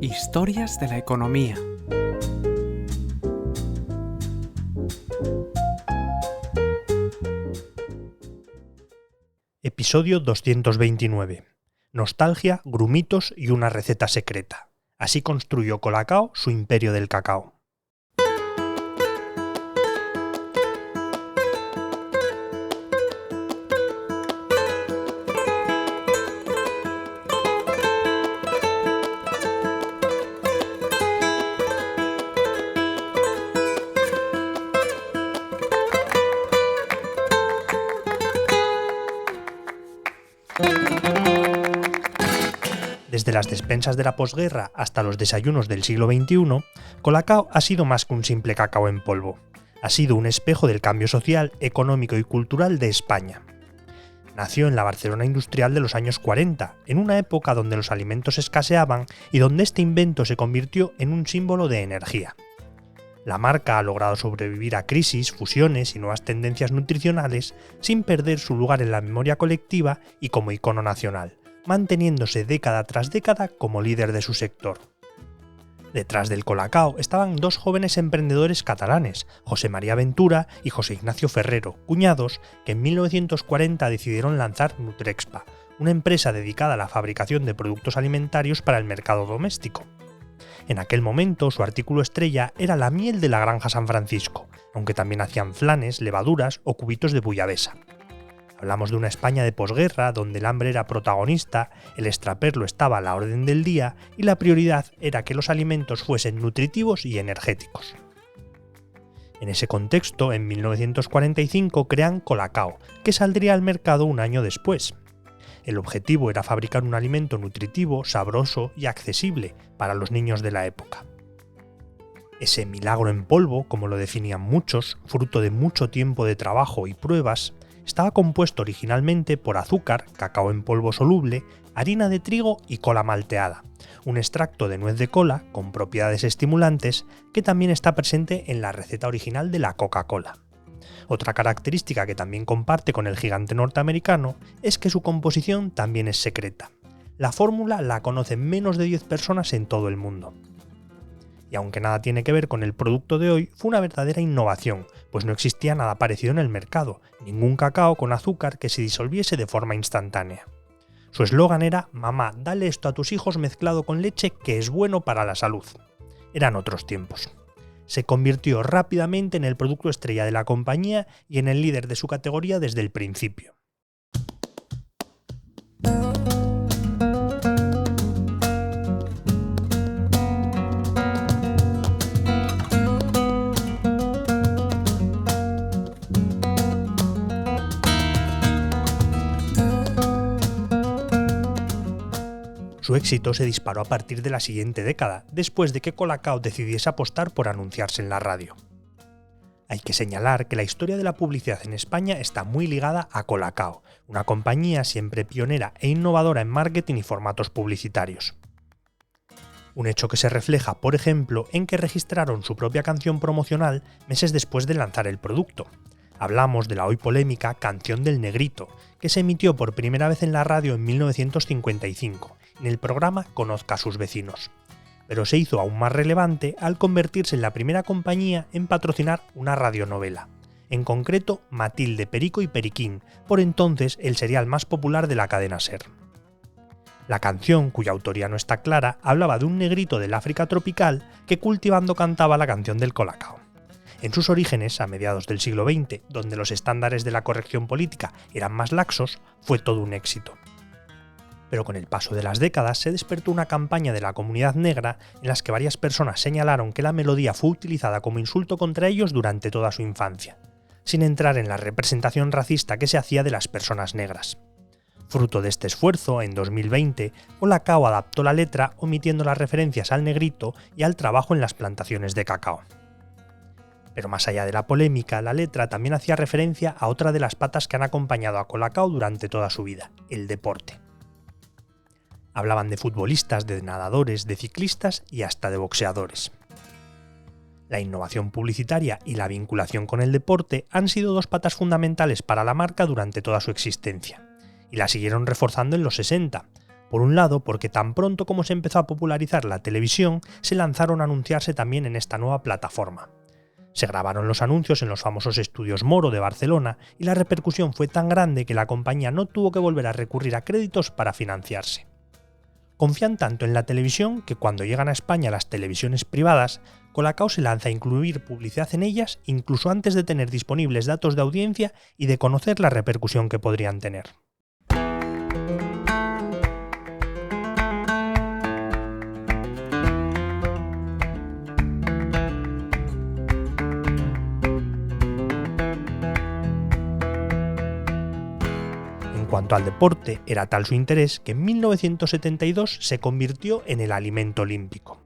Historias de la economía. Episodio 229. Nostalgia, grumitos y una receta secreta. Así construyó Colacao su imperio del cacao. Desde las despensas de la posguerra hasta los desayunos del siglo XXI, Colacao ha sido más que un simple cacao en polvo. Ha sido un espejo del cambio social, económico y cultural de España. Nació en la Barcelona industrial de los años 40, en una época donde los alimentos escaseaban y donde este invento se convirtió en un símbolo de energía. La marca ha logrado sobrevivir a crisis, fusiones y nuevas tendencias nutricionales sin perder su lugar en la memoria colectiva y como icono nacional, manteniéndose década tras década como líder de su sector. Detrás del Colacao estaban dos jóvenes emprendedores catalanes, José María Ventura y José Ignacio Ferrero, cuñados, que en 1940 decidieron lanzar Nutrexpa, una empresa dedicada a la fabricación de productos alimentarios para el mercado doméstico. En aquel momento su artículo estrella era la miel de la granja San Francisco, aunque también hacían flanes, levaduras o cubitos de buyabesa. Hablamos de una España de posguerra donde el hambre era protagonista, el extraperlo estaba a la orden del día y la prioridad era que los alimentos fuesen nutritivos y energéticos. En ese contexto, en 1945 crean Colacao, que saldría al mercado un año después. El objetivo era fabricar un alimento nutritivo, sabroso y accesible para los niños de la época. Ese milagro en polvo, como lo definían muchos, fruto de mucho tiempo de trabajo y pruebas, estaba compuesto originalmente por azúcar, cacao en polvo soluble, harina de trigo y cola malteada, un extracto de nuez de cola con propiedades estimulantes que también está presente en la receta original de la Coca-Cola. Otra característica que también comparte con el gigante norteamericano es que su composición también es secreta. La fórmula la conocen menos de 10 personas en todo el mundo. Y aunque nada tiene que ver con el producto de hoy, fue una verdadera innovación, pues no existía nada parecido en el mercado, ningún cacao con azúcar que se disolviese de forma instantánea. Su eslogan era «Mamá, dale esto a tus hijos mezclado con leche que es bueno para la salud». Eran otros tiempos. Se convirtió rápidamente en el producto estrella de la compañía y en el líder de su categoría desde el principio. Su éxito se disparó a partir de la siguiente década, después de que Colacao decidiese apostar por anunciarse en la radio. Hay que señalar que la historia de la publicidad en España está muy ligada a Colacao, una compañía siempre pionera e innovadora en marketing y formatos publicitarios. Un hecho que se refleja, por ejemplo, en que registraron su propia canción promocional meses después de lanzar el producto. Hablamos de la hoy polémica Canción del Negrito, que se emitió por primera vez en la radio en 1955, en el programa Conozca a sus vecinos. Pero se hizo aún más relevante al convertirse en la primera compañía en patrocinar una radionovela. En concreto, Matilde, Perico y Periquín, por entonces el serial más popular de la cadena SER. La canción, cuya autoría no está clara, hablaba de un negrito del África tropical que cultivando cantaba la canción del Colacao. En sus orígenes, a mediados del siglo XX, donde los estándares de la corrección política eran más laxos, fue todo un éxito. Pero con el paso de las décadas se despertó una campaña de la comunidad negra en las que varias personas señalaron que la melodía fue utilizada como insulto contra ellos durante toda su infancia, sin entrar en la representación racista que se hacía de las personas negras. Fruto de este esfuerzo, en 2020, Colacao adaptó la letra omitiendo las referencias al negrito y al trabajo en las plantaciones de cacao. Pero más allá de la polémica, la letra también hacía referencia a otra de las patas que han acompañado a Colacao durante toda su vida, el deporte. Hablaban de futbolistas, de nadadores, de ciclistas y hasta de boxeadores. La innovación publicitaria y la vinculación con el deporte han sido dos patas fundamentales para la marca durante toda su existencia, y la siguieron reforzando en los 60. Por un lado, porque tan pronto como se empezó a popularizar la televisión, se lanzaron a anunciarse también en esta nueva plataforma. Se grabaron los anuncios en los famosos estudios Moro de Barcelona y la repercusión fue tan grande que la compañía no tuvo que volver a recurrir a créditos para financiarse. Confían tanto en la televisión que cuando llegan a España las televisiones privadas, Colacao se lanza a incluir publicidad en ellas incluso antes de tener disponibles datos de audiencia y de conocer la repercusión que podrían tener. En cuanto al deporte, era tal su interés que en 1972 se convirtió en el alimento olímpico.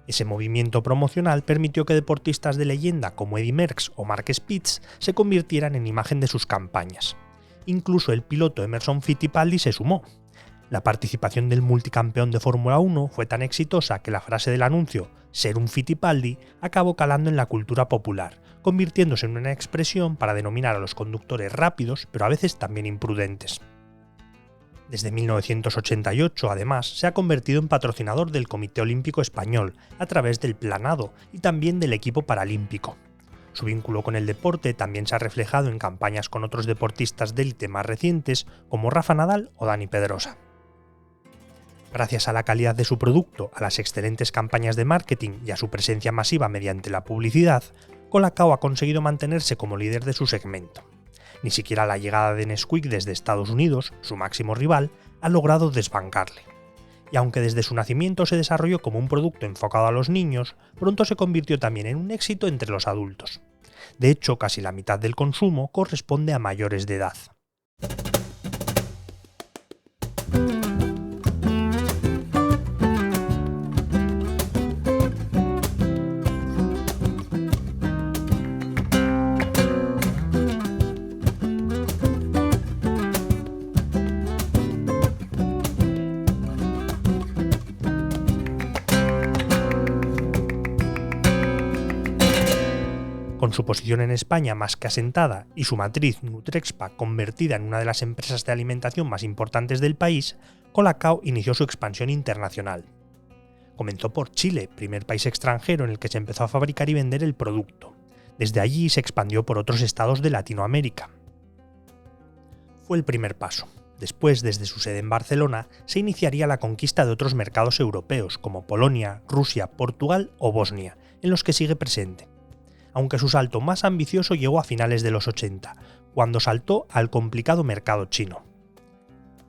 Ese movimiento promocional permitió que deportistas de leyenda como Eddy Merckx o Mark Spitz se convirtieran en imagen de sus campañas. Incluso el piloto Emerson Fittipaldi se sumó. La participación del multicampeón de Fórmula 1 fue tan exitosa que la frase del anuncio «ser un Fittipaldi» acabó calando en la cultura popular, convirtiéndose en una expresión para denominar a los conductores rápidos, pero a veces también imprudentes. Desde 1988, además, se ha convertido en patrocinador del Comité Olímpico Español, a través del Planado y también del equipo paralímpico. Su vínculo con el deporte también se ha reflejado en campañas con otros deportistas de élite más recientes, como Rafa Nadal o Dani Pedrosa. Gracias a la calidad de su producto, a las excelentes campañas de marketing y a su presencia masiva mediante la publicidad, Colacao ha conseguido mantenerse como líder de su segmento. Ni siquiera la llegada de Nesquik desde Estados Unidos, su máximo rival, ha logrado desbancarle. Y aunque desde su nacimiento se desarrolló como un producto enfocado a los niños, pronto se convirtió también en un éxito entre los adultos. De hecho, casi la mitad del consumo corresponde a mayores de edad. Con su posición en España más que asentada y su matriz Nutrexpa convertida en una de las empresas de alimentación más importantes del país, Colacao inició su expansión internacional. Comenzó por Chile, primer país extranjero en el que se empezó a fabricar y vender el producto. Desde allí se expandió por otros estados de Latinoamérica. Fue el primer paso. Después, desde su sede en Barcelona, se iniciaría la conquista de otros mercados europeos como Polonia, Rusia, Portugal o Bosnia, en los que sigue presente. Aunque su salto más ambicioso llegó a finales de los 80, cuando saltó al complicado mercado chino.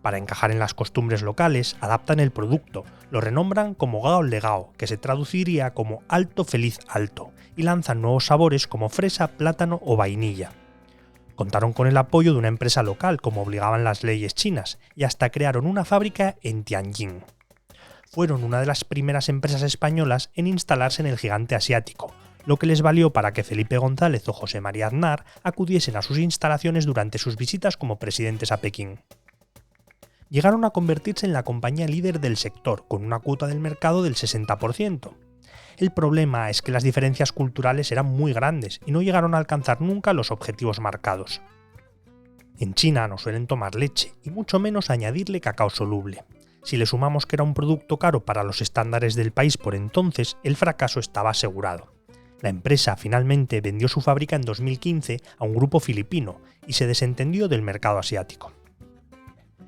Para encajar en las costumbres locales, adaptan el producto, lo renombran como Gao Legao, que se traduciría como Alto Feliz Alto, y lanzan nuevos sabores como fresa, plátano o vainilla. Contaron con el apoyo de una empresa local, como obligaban las leyes chinas, y hasta crearon una fábrica en Tianjin. Fueron una de las primeras empresas españolas en instalarse en el gigante asiático, lo que les valió para que Felipe González o José María Aznar acudiesen a sus instalaciones durante sus visitas como presidentes a Pekín. Llegaron a convertirse en la compañía líder del sector, con una cuota del mercado del 60%. El problema es que las diferencias culturales eran muy grandes y no llegaron a alcanzar nunca los objetivos marcados. En China no suelen tomar leche, y mucho menos añadirle cacao soluble. Si le sumamos que era un producto caro para los estándares del país por entonces, el fracaso estaba asegurado. La empresa finalmente vendió su fábrica en 2015 a un grupo filipino y se desentendió del mercado asiático.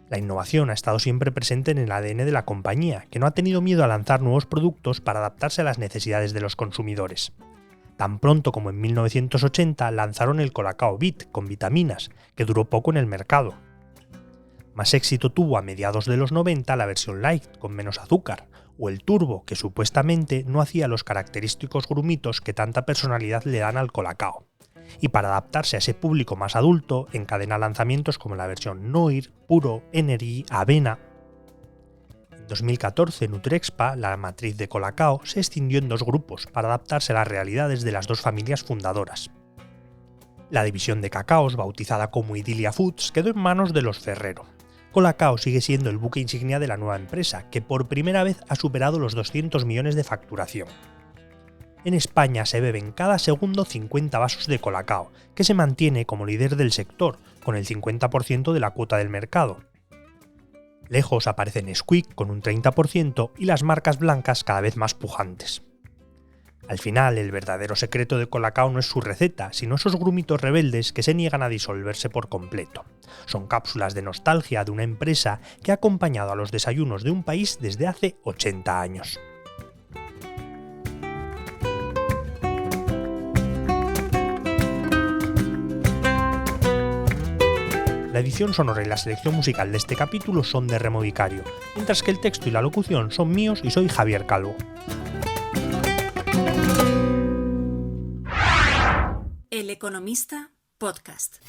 La innovación ha estado siempre presente en el ADN de la compañía, que no ha tenido miedo a lanzar nuevos productos para adaptarse a las necesidades de los consumidores. Tan pronto como en 1980 lanzaron el Colacao Vit con vitaminas, que duró poco en el mercado. Más éxito tuvo a mediados de los 90 la versión Light con menos azúcar, o el Turbo, que supuestamente no hacía los característicos grumitos que tanta personalidad le dan al Colacao. Y para adaptarse a ese público más adulto, encadena lanzamientos como la versión Noir, Puro, Energy, Avena. En 2014, Nutrexpa, la matriz de Colacao, se escindió en dos grupos para adaptarse a las realidades de las dos familias fundadoras. La división de cacaos, bautizada como Idilia Foods, quedó en manos de los Ferrero. Colacao sigue siendo el buque insignia de la nueva empresa, que por primera vez ha superado los 200 millones de facturación. En España se beben cada segundo 50 vasos de Colacao, que se mantiene como líder del sector, con el 50% de la cuota del mercado. Lejos aparecen Nesquik con un 30% y las marcas blancas cada vez más pujantes. Al final, el verdadero secreto de Colacao no es su receta, sino esos grumitos rebeldes que se niegan a disolverse por completo. Son cápsulas de nostalgia de una empresa que ha acompañado a los desayunos de un país desde hace 80 años. La edición sonora y la selección musical de este capítulo son de Remo Vicario, mientras que el texto y la locución son míos y soy Javier Calvo. El Economista Podcast.